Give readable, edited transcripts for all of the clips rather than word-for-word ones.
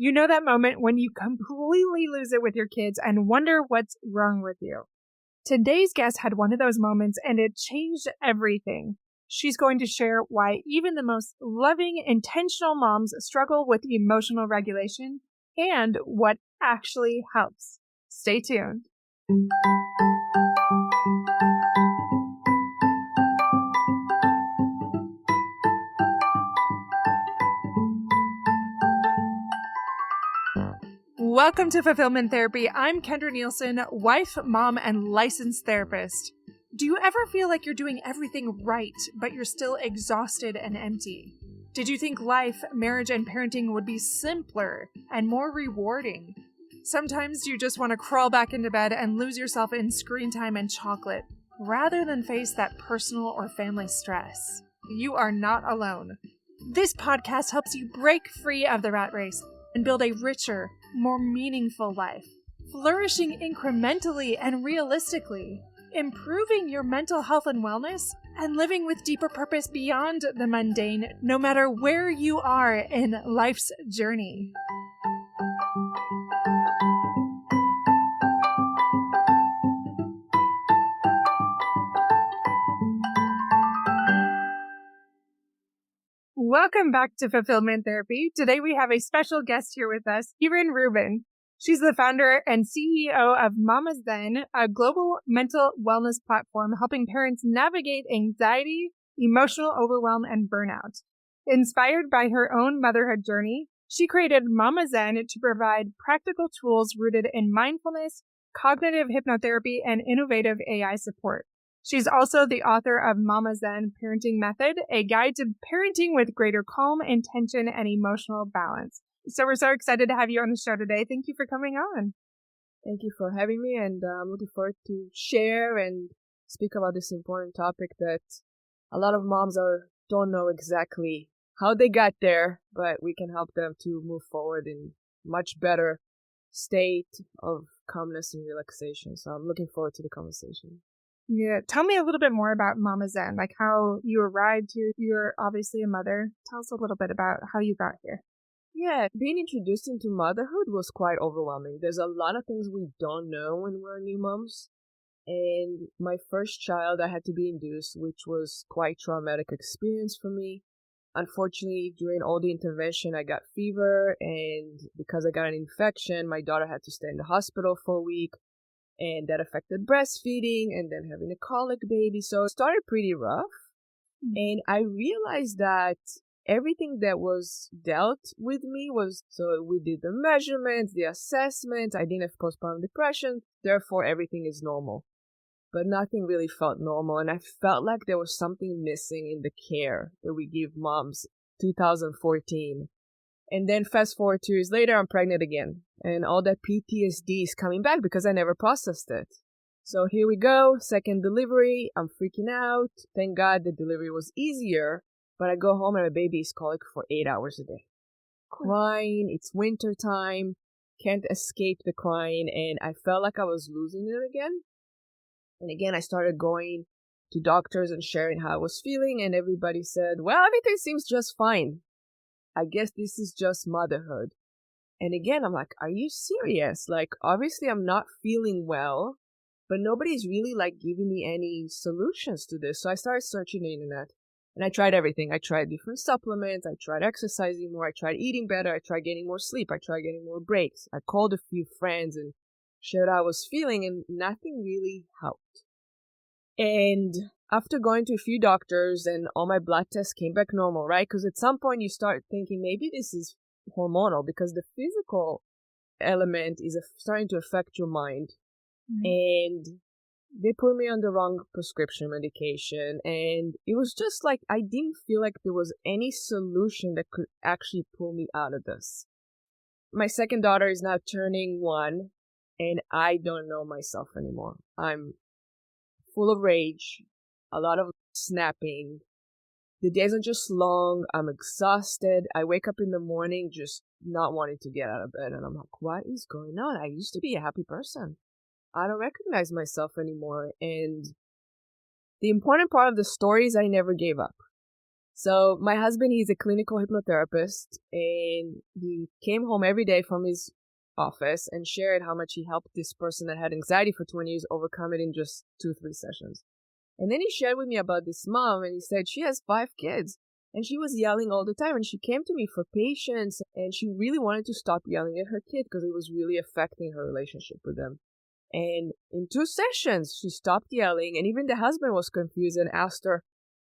You know that moment when you completely lose it with your kids and wonder what's wrong with you. Today's guest had one of those moments and it changed everything. She's going to share why even the most loving, intentional moms struggle with emotional regulation and what actually helps. Stay tuned. Welcome to Fulfillment Therapy. I'm Kendra Nielsen, wife, mom, and licensed therapist. Do you ever feel like you're doing everything right, but you're still exhausted and empty? Did you think life, marriage, and parenting would be simpler and more rewarding? Sometimes you just want to crawl back into bed and lose yourself in screen time and chocolate, rather than face that personal or family stress. You are not alone. This podcast helps you break free of the rat race and build a richer, more meaningful life, flourishing incrementally and realistically, improving your mental health and wellness, and living with deeper purpose beyond the mundane, no matter where you are in life's journey. Welcome back to Fulfillment Therapy. Today we have a special guest here with us, Irin Rubin. She's the founder and CEO of MamaZen, a global mental wellness platform helping parents navigate anxiety, emotional overwhelm, and burnout. Inspired by her own motherhood journey, she created MamaZen to provide practical tools rooted in mindfulness, cognitive hypnotherapy, and innovative AI support. She's also the author of MamaZen Parenting Method, a guide to parenting with greater calm, intention, and emotional balance. So we're so excited to have you on the show today. Thank you for coming on. Thank you for having me, and I'm looking forward to share and speak about this important topic that a lot of moms don't know exactly how they got there, but we can help them to move forward in much better state of calmness and relaxation. So I'm looking forward to the conversation. Yeah, tell me a little bit more about MamaZen, like how you arrived here. You're obviously a mother. Tell us a little bit about how you got here. Yeah, being introduced into motherhood was quite overwhelming. There's a lot of things we don't know when we're new moms. And my first child, I had to be induced, which was quite traumatic experience for me. Unfortunately, during all the intervention, I got fever, and because I got an infection, my daughter had to stay in the hospital for a week. And that affected breastfeeding and then having a colic baby. So it started pretty rough. And I realized that everything that was dealt with me was, so we did the measurements, the assessments. I didn't have postpartum depression. Therefore, everything is normal. But nothing really felt normal. And I felt like there was something missing in the care that we give moms 2014. And then fast forward 2 years later, I'm pregnant again. And all that PTSD is coming back because I never processed it. So here we go, second delivery. I'm freaking out. Thank God the delivery was easier. But I go home and my baby is colic for 8 hours a day. Crying, it's winter time, can't escape the crying. And I felt like I was losing it again. And again, I started going to doctors and sharing how I was feeling. And everybody said, well, everything seems just fine. I guess this is just motherhood. And again, I'm like, are you serious? Like, obviously I'm not feeling well, but nobody's really like giving me any solutions to this. So I started searching the internet and I tried everything. I tried different supplements. I tried exercising more. I tried eating better. I tried getting more sleep. I tried getting more breaks. I called a few friends and shared how I was feeling, and nothing really helped. And after going to a few doctors and all my blood tests came back normal, right? Because at some point you start thinking maybe this is hormonal, because the physical element is starting to affect your mind. And they put me on the wrong prescription medication. And it was just like, I didn't feel like there was any solution that could actually pull me out of this. My second daughter is now turning 1, and I don't know myself anymore. I'm full of rage, a lot of snapping. The days are just long. I'm exhausted. I wake up in the morning just not wanting to get out of bed. And I'm like, what is going on? I used to be a happy person. I don't recognize myself anymore. And the important part of the story is I never gave up. So my husband, he's a clinical hypnotherapist, and he came home every day from his office and shared how much he helped this person that had anxiety for 20 years overcome it in just 2-3 sessions. And then he shared with me about this mom, and he said she has 5 kids, and she was yelling all the time, and she came to me for patience, and she really wanted to stop yelling at her kid because it was really affecting her relationship with them. And in 2 sessions, she stopped yelling, and even the husband was confused and asked her,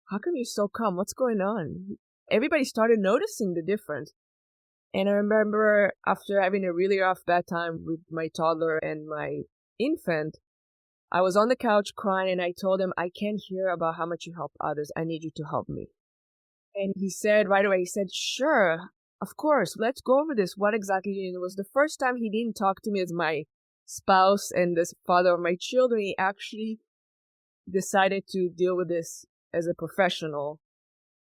how come you're so calm? What's going on? Everybody started noticing the difference. And I remember after having a really rough bad time with my toddler and my infant, I was on the couch crying, and I told him, I can't hear about how much you help others. I need you to help me. And he said right away, he said, sure, of course, let's go over this. What exactly? And it was the first time he didn't talk to me as my spouse and the father of my children. He actually decided to deal with this as a professional.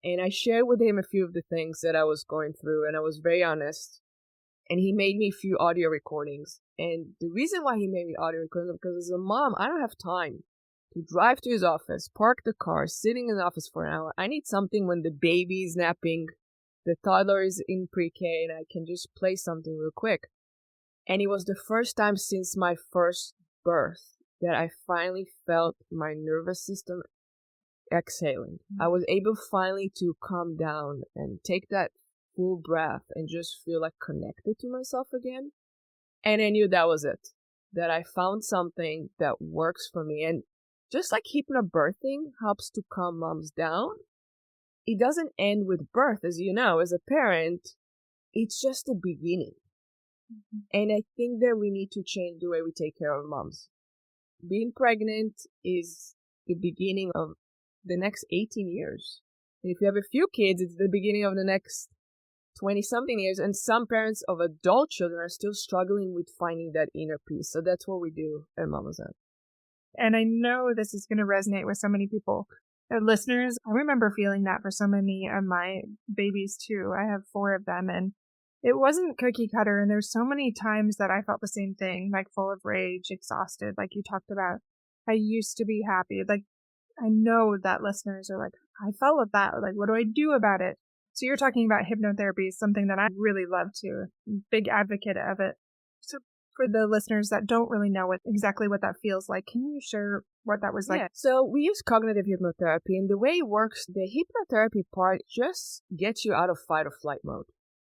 And I shared with him a few of the things that I was going through, and I was very honest. And he made me a few audio recordings. And the reason why he made me audio recordings is because as a mom, I don't have time to drive to his office, park the car, sitting in the office for an hour. I need something when the baby is napping, the toddler is in pre-K, and I can just play something real quick. And it was the first time since my first birth that I finally felt my nervous system exhaling. I was able finally to calm down and take that full breath and just feel like connected to myself again. And I knew that was it, that I found something that works for me. And just like hypnobirthing helps to calm moms down, it doesn't end with birth. As you know, as a parent, it's just the beginning. And I think that we need to change the way we take care of moms. Being pregnant is the beginning of the next 18 years. And if you have a few kids, it's the beginning of the next 20-something years. And some parents of adult children are still struggling with finding that inner peace. So that's what we do at MamaZen. And I know this is going to resonate with so many people. Listeners, I remember feeling that for so many of my babies too. I have 4 of them, and it wasn't cookie cutter. And there's so many times that I felt the same thing, like full of rage, exhausted, like you talked about. I used to be happy. Like, I know that listeners are like, I felt with that. Like, what do I do about it? So you're talking about hypnotherapy, something that I really love too. Big advocate of it. So for the listeners that don't really know exactly what that feels like, can you share what that was like? Yeah. So we use cognitive hypnotherapy, and the way it works, the hypnotherapy part just gets you out of fight or flight mode.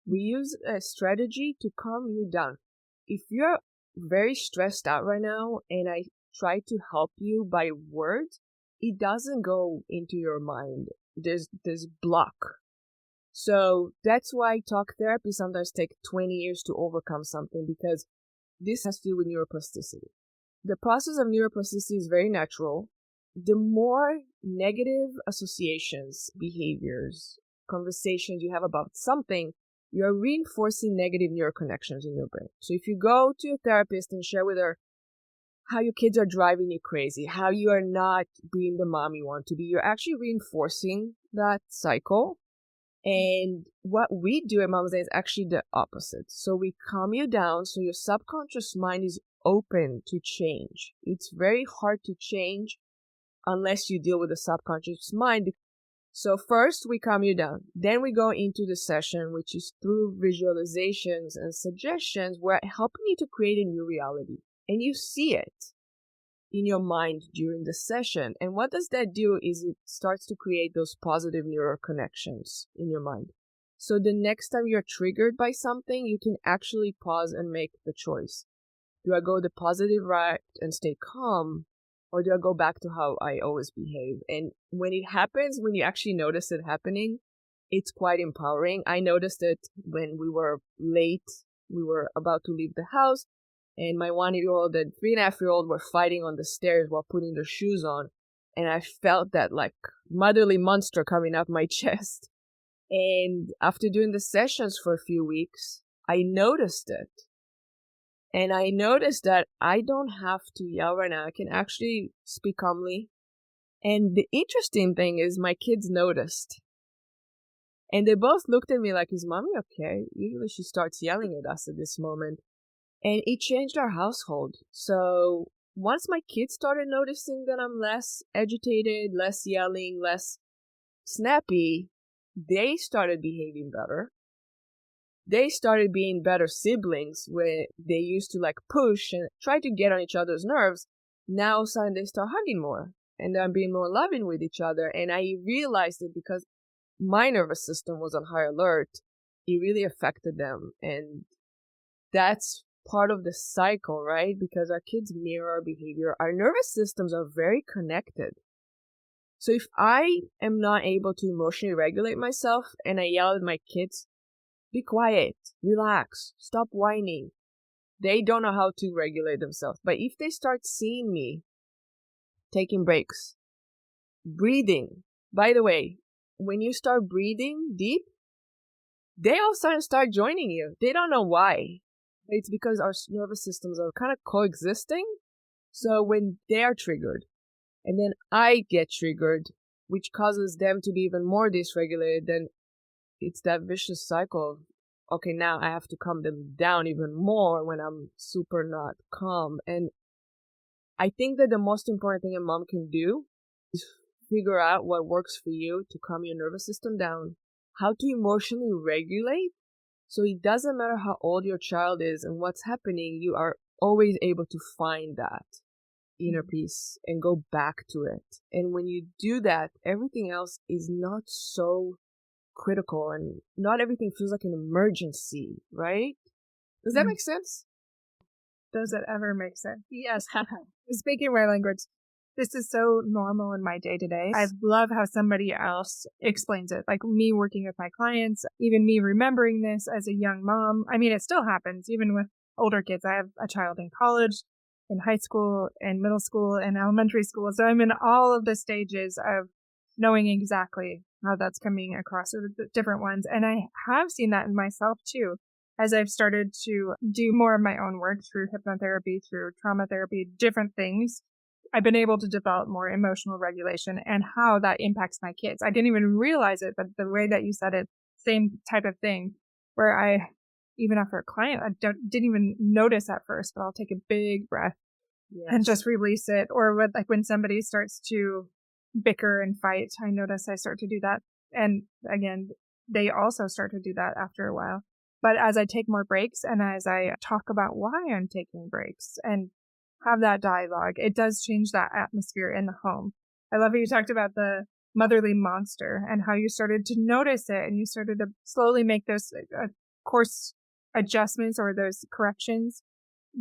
We use a strategy to calm you down. If you're very stressed out right now and I try to help you by words, it doesn't go into your mind. There's block. So that's why talk therapy sometimes takes 20 years to overcome something, because this has to do with neuroplasticity. The process of neuroplasticity is very natural. The more negative associations, behaviors, conversations you have about something, you're reinforcing negative neural connections in your brain. So if you go to a therapist and share with her how your kids are driving you crazy, how you are not being the mom you want to be, you're actually reinforcing that cycle. And what we do at MamaZen is actually the opposite. So we calm you down so your subconscious mind is open to change. It's very hard to change unless you deal with the subconscious mind. So first we calm you down. Then we go into the session, which is through visualizations and suggestions, where helping you to create a new reality. And you see it in your mind during the session. And what does that do is it starts to create those positive neural connections in your mind. So the next time you're triggered by something, you can actually pause and make the choice. Do I go the positive route and stay calm? Or do I go back to how I always behave? And when it happens, when you actually notice it happening, it's quite empowering. I noticed it when we were late. We were about to leave the house, and my 1-year-old and 3.5-year-old were fighting on the stairs while putting their shoes on. And I felt that like motherly monster coming up my chest. And after doing the sessions for a few weeks, I noticed it. And I noticed that I don't have to yell right now. I can actually speak calmly. And the interesting thing is my kids noticed. And they both looked at me like, is mommy okay? Usually she starts yelling at us at this moment. And it changed our household. So once my kids started noticing that I'm less agitated, less yelling, less snappy, they started behaving better. They started being better siblings where they used to like push and try to get on each other's nerves. Now suddenly they start hugging more and they're being more loving with each other. And I realized that because my nervous system was on high alert, it really affected them. And that's part of the cycle, right? Because our kids mirror our behavior. Our nervous systems are very connected. So if I am not able to emotionally regulate myself and I yell at my kids, be quiet, relax, stop whining, they don't know how to regulate themselves. But if they start seeing me taking breaks, breathing, by the way, when you start breathing deep, they all start joining you. They don't know why. It's because our nervous systems are kind of coexisting. So when they are triggered, and then I get triggered, which causes them to be even more dysregulated, then it's that vicious cycle of, okay, now I have to calm them down even more when I'm super not calm. And I think that the most important thing a mom can do is figure out what works for you to calm your nervous system down, how to emotionally regulate. So it doesn't matter how old your child is and what's happening, you are always able to find that inner peace and go back to it. And when you do that, everything else is not so critical and not everything feels like an emergency, right? Does that make sense? Does it ever make sense? Yes. Speaking my language, this is so normal in my day-to-day. I love how somebody else explains it, like me working with my clients, even me remembering this as a young mom. I mean, it still happens, even with older kids. I have a child in college, in high school, in middle school, and elementary school. So I'm in all of the stages of knowing exactly how that's coming across with the different ones. And I have seen that in myself too, as I've started to do more of my own work through hypnotherapy, through trauma therapy, different things. I've been able to develop more emotional regulation and how that impacts my kids. I didn't even realize it, but the way that you said it, same type of thing, where even after a client, I didn't even notice at first, but I'll take a big breath and just release it. Or when somebody starts to bicker and fight, I notice I start to do that. And again, they also start to do that after a while. But as I take more breaks and as I talk about why I'm taking breaks and have that dialogue, it does change that atmosphere in the home. I love how you talked about the motherly monster and how you started to notice it and you started to slowly make those course adjustments or those corrections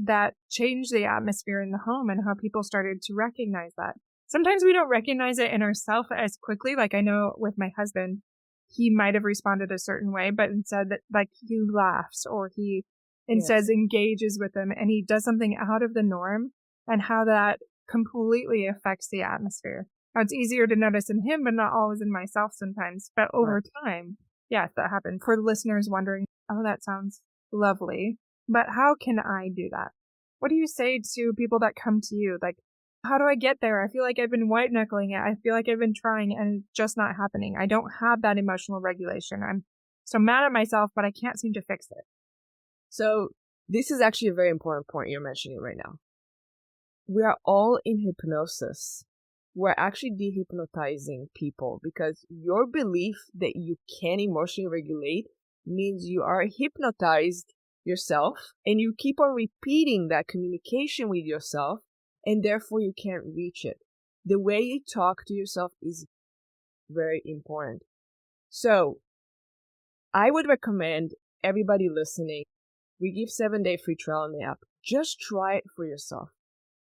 that change the atmosphere in the home and how people started to recognize that. Sometimes we don't recognize it in ourselves as quickly. Like I know with my husband, he might have responded a certain way, but instead that like he laughs or he instead engages with them and he does something out of the norm and how that completely affects the atmosphere. Now it's easier to notice in him, but not always in myself sometimes. But over time, yes, that happened. For listeners wondering, oh, that sounds lovely, but how can I do that? What do you say to people that come to you? Like, how do I get there? I feel like I've been white knuckling it. I feel like I've been trying and it's just not happening. I don't have that emotional regulation. I'm so mad at myself, but I can't seem to fix it. So this is actually a very important point you're mentioning right now. We are all in hypnosis. We're actually dehypnotizing people because your belief that you can emotionally regulate means you are hypnotized yourself and you keep on repeating that communication with yourself and therefore you can't reach it. The way you talk to yourself is very important. So I would recommend everybody listening, we give 7-day free trial on the app. Just try it for yourself.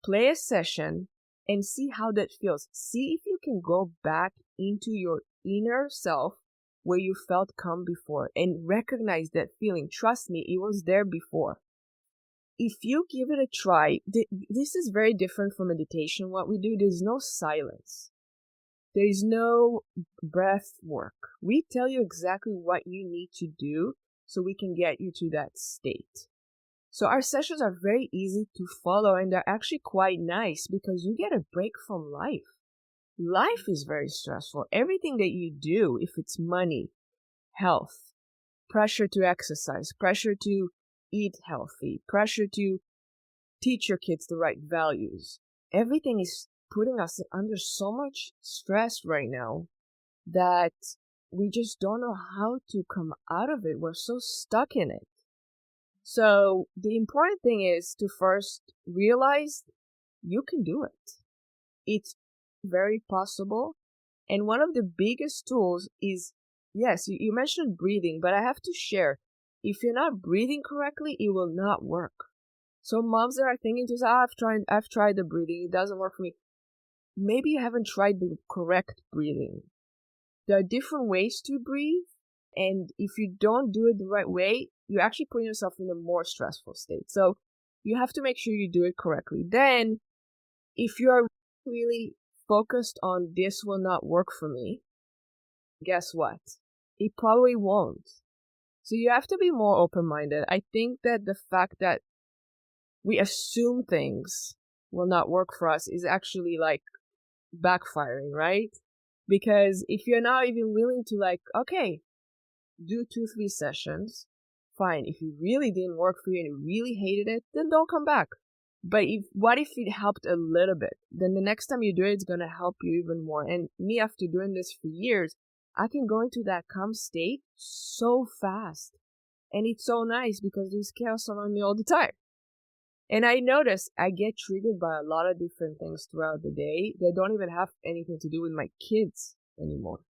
Play a session and see how that feels. See if you can go back into your inner self where you felt calm before and recognize that feeling. Trust me, it was there before. If you give it a try, this is very different from meditation. What we do, there's no silence. There is no breath work. We tell you exactly what you need to do so we can get you to that state. So our sessions are very easy to follow and they're actually quite nice because you get a break from life. Life is very stressful. Everything that you do, if it's money, health, pressure to exercise, pressure to eat healthy, pressure to teach your kids the right values, everything is putting us under so much stress right now that we just don't know how to come out of it. We're so stuck in it. So the important thing is to first realize you can do it. It's very possible. And one of the biggest tools is, yes, you mentioned breathing, but I have to share, if you're not breathing correctly, it will not work. So moms that are thinking to say, I've tried the breathing, it doesn't work for me. Maybe you haven't tried the correct breathing. There are different ways to breathe, and if you don't do it the right way, you're actually putting yourself in a more stressful state. So you have to make sure you do it correctly. Then, if you are really focused on this will not work for me, guess what? It probably won't. So you have to be more open-minded. I think that the fact that we assume things will not work for us is actually like backfiring, right? Because if you're not even willing to okay, do 2-3 sessions, fine. If it really didn't work for you and you really hated it, then don't come back. But what if it helped a little bit? Then the next time you do it, it's going to help you even more. And me, after doing this for years, I can go into that calm state so fast. And it's so nice because there's chaos around me all the time. And I notice I get triggered by a lot of different things throughout the day that don't even have anything to do with my kids anymore.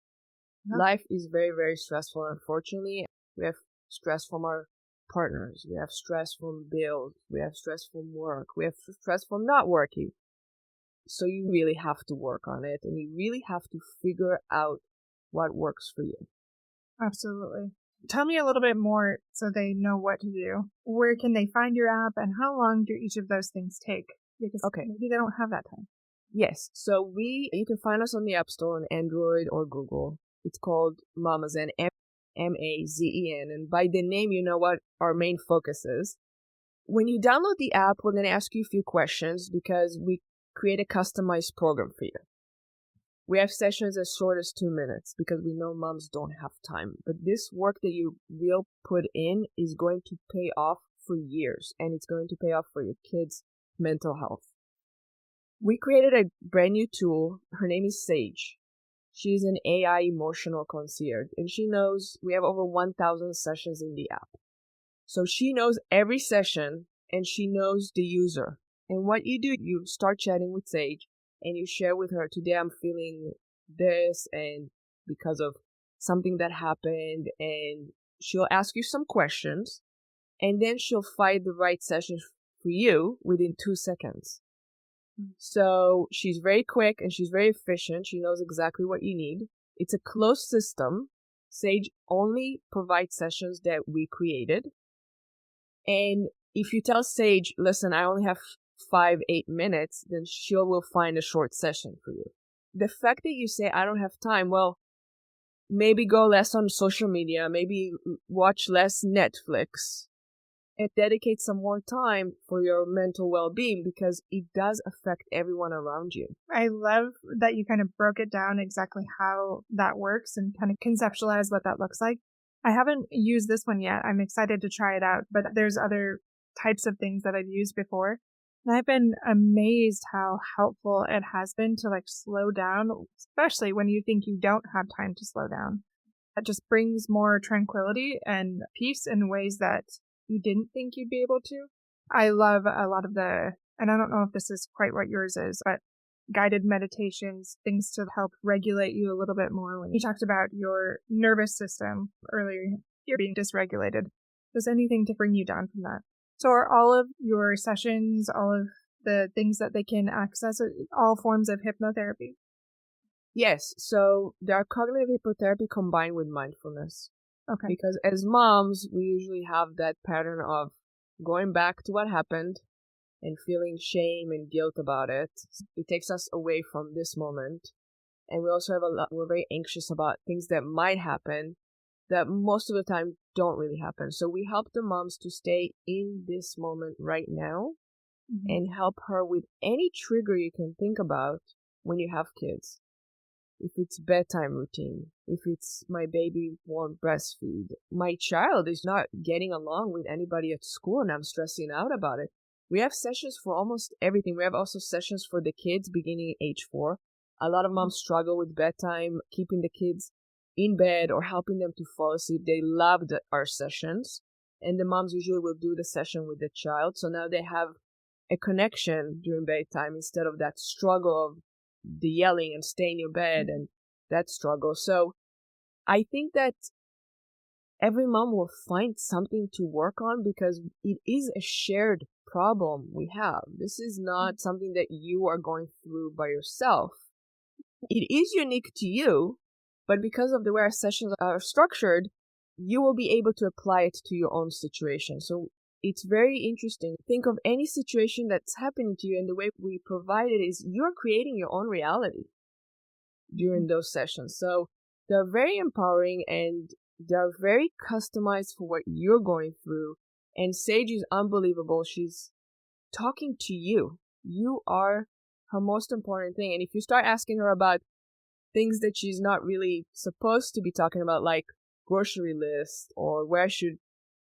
No. Life is very, very stressful. Unfortunately, we have stress from our partners. We have stress from bills. We have stress from work. We have stress from not working. So you really have to work on it, and you really have to figure out what works for you. Absolutely. Tell me a little bit more so they know what to do. Where can they find your app, and how long do each of those things take? Because maybe they don't have that time. Yes. So you can find us on the App Store on Android or Google. It's called MamaZen, MAZEN. And by the name, you know what our main focus is. When you download the app, we're going to ask you a few questions because we create a customized program for you. We have sessions as short as 2 minutes because we know moms don't have time. But this work that you will put in is going to pay off for years, and it's going to pay off for your kids' mental health. We created a brand new tool. Her name is Sage. She's an AI emotional concierge, and she knows we have over 1,000 sessions in the app. So she knows every session, and she knows the user. And what you do, you start chatting with Sage, and you share with her, today I'm feeling this, and because of something that happened, and she'll ask you some questions, and then she'll find the right session for you within 2 seconds. So she's very quick and she's very efficient. She knows exactly what you need. It's a closed system. Sage only provides sessions that we created. And if you tell Sage, listen, I only have 5-8 minutes, then she will find a short session for you. The fact that you say, I don't have time, well, maybe go less on social media, maybe watch less Netflix, and dedicate some more time for your mental well-being because it does affect everyone around you. I love that you kind of broke it down exactly how that works and kind of conceptualize what that looks like. I haven't used this one yet. I'm excited to try it out, but there's other types of things that I've used before. And I've been amazed how helpful it has been to slow down, especially when you think you don't have time to slow down. That just brings more tranquility and peace in ways that you didn't think you'd be able to. I love a lot of and I don't know if this is quite what yours is, but guided meditations, things to help regulate you a little bit more. When you talked about your nervous system earlier, you're being dysregulated. Does anything to bring you down from that? So are all of your sessions, all of the things that they can access, all forms of hypnotherapy? Yes. So there are cognitive hypnotherapy combined with mindfulness. Okay. Because as moms, we usually have that pattern of going back to what happened and feeling shame and guilt about it. It takes us away from this moment. And we also have we're very anxious about things that might happen that most of the time don't really happen. So we help the moms to stay in this moment right now and help her with any trigger you can think about when you have kids. If it's bedtime routine, if it's my baby won't breastfeed, my child is not getting along with anybody at school and I'm stressing out about it. We have sessions for almost everything. We have also sessions for the kids beginning at age 4. A lot of moms struggle with bedtime, keeping the kids in bed or helping them to fall asleep. They loved our sessions, and the moms usually will do the session with the child. So now they have a connection during bedtime instead of that struggle of the yelling and stay in your bed and that struggle. So I think that every mom will find something to work on because it is a shared problem we have. This is not something that you are going through by yourself. It is unique to you, but because of the way our sessions are structured, you will be able to apply it to your own situation. So it's very interesting. Think of any situation that's happening to you, and the way we provide it is you're creating your own reality during those sessions. So they're very empowering and they're very customized for what you're going through. And Sage is unbelievable. She's talking to you. You are her most important thing. And if you start asking her about things that she's not really supposed to be talking about, like grocery list or where I should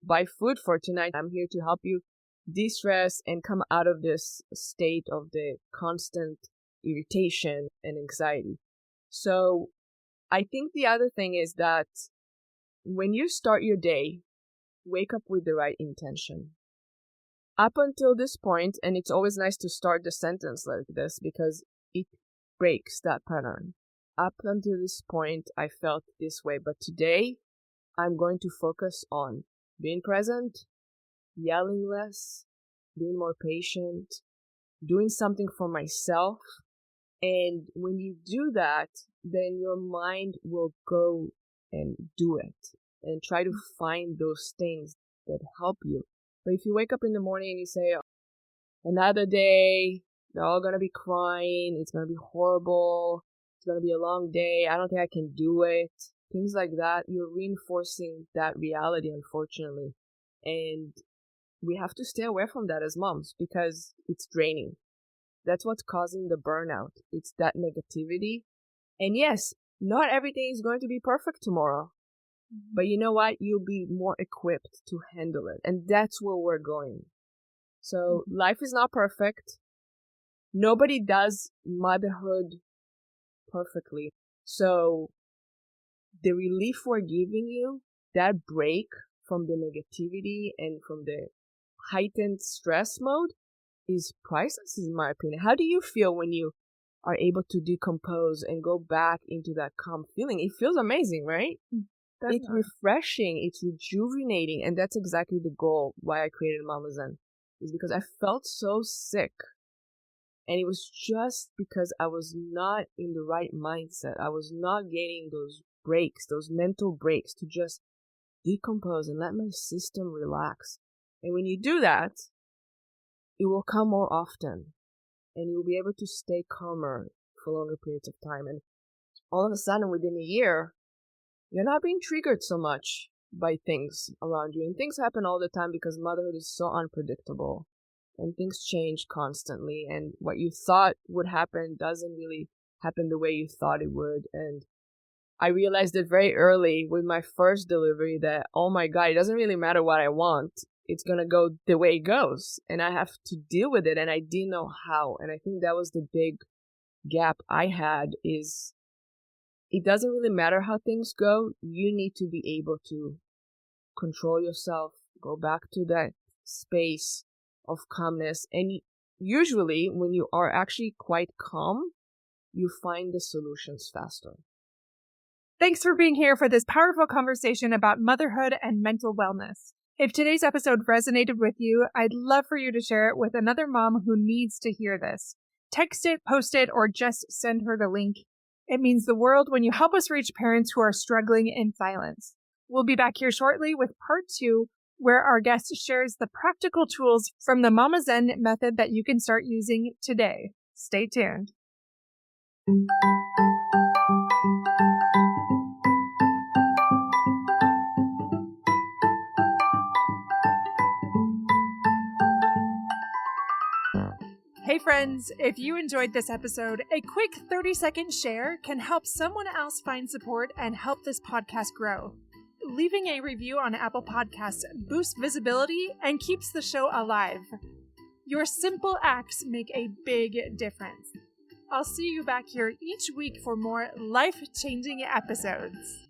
buy food for tonight, I'm here to help you de-stress and come out of this state of the constant irritation and anxiety. So I think the other thing is that when you start your day, wake up with the right intention. Up until this point, and it's always nice to start the sentence like this because it breaks that pattern. Up until this point, I felt this way, but today I'm going to focus on being present, yelling less, being more patient, doing something for myself. And when you do that, then your mind will go and do it and try to find those things that help you. But if you wake up in the morning and you say, another day, they're all going to be crying, it's going to be horrible, it's going to be a long day, I don't think I can do it, things like that, you're reinforcing that reality, unfortunately. And we have to stay away from that as moms because it's draining. That's what's causing the burnout. It's that negativity. And yes, not everything is going to be perfect tomorrow. But you know what? You'll be more equipped to handle it. And that's where we're going. So life is not perfect. Nobody does motherhood perfectly. So the relief we're giving you, that break from the negativity and from the heightened stress mode, is priceless, in my opinion. How do you feel when you are able to decompose and go back into that calm feeling? It feels amazing, right? Definitely. It's refreshing, it's rejuvenating, and that's exactly the goal why I created MamaZen, is because I felt so sick. And it was just because I was not in the right mindset. I was not getting those breaks, those mental breaks to just decompose and let my system relax. And when you do that, it will come more often and you'll be able to stay calmer for longer periods of time. And all of a sudden, within a year, you're not being triggered so much by things around you. And things happen all the time because motherhood is so unpredictable and things change constantly. And what you thought would happen doesn't really happen the way you thought it would. And I realized it very early with my first delivery that, oh my God, it doesn't really matter what I want. It's going to go the way it goes. And I have to deal with it. And I didn't know how. And I think that was the big gap I had, is it doesn't really matter how things go. You need to be able to control yourself, go back to that space of calmness. And usually when you are actually quite calm, you find the solutions faster. Thanks for being here for this powerful conversation about motherhood and mental wellness. If today's episode resonated with you, I'd love for you to share it with another mom who needs to hear this. Text it, post it, or just send her the link. It means the world when you help us reach parents who are struggling in silence. We'll be back here shortly with part 2, where our guest shares the practical tools from the MamaZen method that you can start using today. Stay tuned. Hey friends, if you enjoyed this episode, a quick 30-second share can help someone else find support and help this podcast grow. Leaving a review on Apple Podcasts boosts visibility and keeps the show alive. Your simple acts make a big difference. I'll see you back here each week for more life-changing episodes.